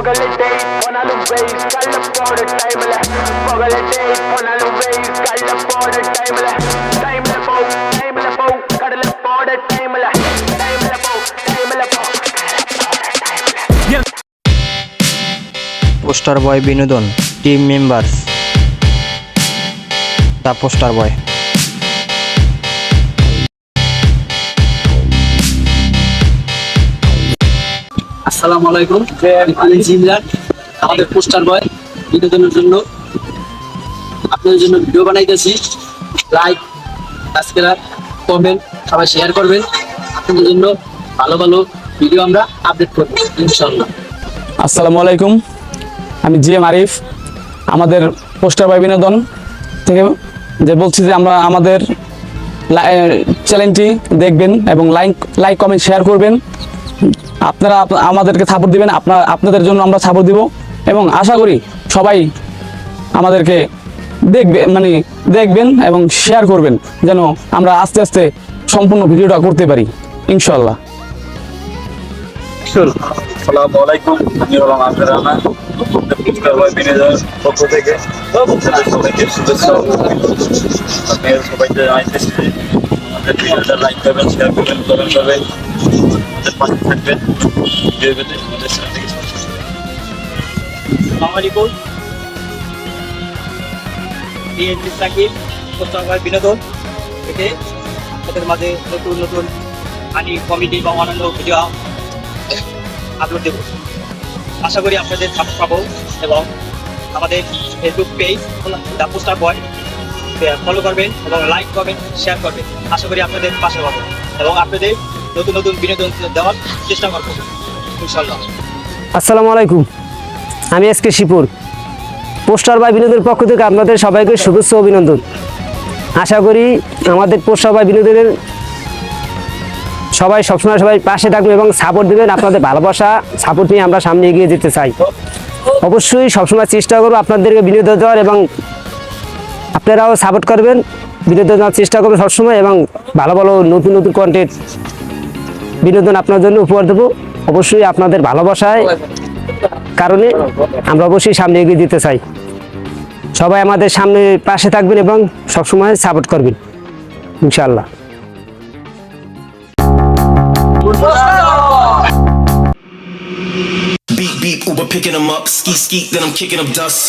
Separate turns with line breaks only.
Poster বয় বিনোদন team members the poster বয়।
আসসালামু আলাইকুম, আমি জিমরান। আমাদের পোস্টার বয় বিনোদনের জন্য আপনাদের জন্য ভিডিও বানাইতেছি। লাইক, সাবস্ক্রাইব, কমেন্ট সবাই শেয়ার করবেন। আপনাদের জন্য ভালো ভালো ভিডিও আমরা আপডেট করব ইনশাআল্লাহ।
আসসালামু আলাইকুম, আমি জিএম আরিফ। আমাদের পোস্টার বয় বিনোদন থেকে বলছি যে আমরা আমাদের চ্যানেলটি দেখবেন এবং লাইক কমেন্ট শেয়ার করবেন। আপনারা আমাদেরকে সাপোর্ট দিবেন, আপনাদের জন্য আমরা সাপোর্ট দিব এবং আশা করি সবাই আমাদেরকে দেখবেন এবং শেয়ার করবেন, যেন আমরা আস্তে আস্তে সম্পূর্ণ ভিডিওটা করতে পারি ইনশাআল্লাহ।
আসসালামু আলাইকুম, আমি হলাম আজহার রানা। পোস্টার বয় বিনোদনের পক্ষ থেকে সবাইকে শুভেচ্ছা। আপনারা সবাইকে জানাইতেছি আমাদের ভিডিওটা লাইক করবেন, শেয়ার করবেন, কমেন্ট করবেন, আমাদের পাশে থাকবেন। ভিডিও পেতে আমাদের চ্যানেলটিকে
আসসালামু আলাইকুম, ডিএনপি সাকিব পোস্টার বয় বিনোদন থেকে আপনাদের মাঝে নতুন নতুন ফানি কমেডি বা অন্যান্য ভিডিও আপলোড দেব। আশা করি আপনাদের সাপোর্ট পাবো এবং আমাদের Facebook page the poster boy follow করবেন এবং লাইক করবেন, শেয়ার করবেন। আশা করি আপনাদের পাশে পাবো এবং আপনাদের নতুন নতুন বিনোদন দেওয়ার চেষ্টা করবো ইনশাআল্লাহ।
আসসালামু আলাইকুম, আমি এসকে শিপুর। পোস্টার বয় বিনোদনের পক্ষ থেকে আপনাদের সবাইকে শুভেচ্ছা অভিনন্দন। আশা করি আমাদের পোস্টার বয় বিনোদনের সবাই সবসময় সবাই পাশে থাকবেন এবং সাপোর্ট দেবেন। আপনাদের ভালোবাসা সাপোর্ট নিয়ে আমরা সামনে এগিয়ে যেতে চাই। অবশ্যই সবসময় চেষ্টা করবো আপনাদেরকে বিনোদন দেওয়ার এবং আপনারাও সাপোর্ট করবেন, বিনোদন দেওয়ার চেষ্টা করবেন সবসময় এবং ভালো ভালো নতুন নতুন কন্টেন্ট বিনোদন আপনার জন্য উপহার দেবো। অবশ্যই আপনাদের ভালোবাসায় কারণে আমরা অবশ্যই সামনে এগিয়ে দিতে চাই। সবাই আমাদের সামনে পাশে থাকবেন এবং সবসময় সাপোর্ট করবেন ইনশাআল্লাহ।
Beat, Uber picking them up, ski, then I'm kicking up dust.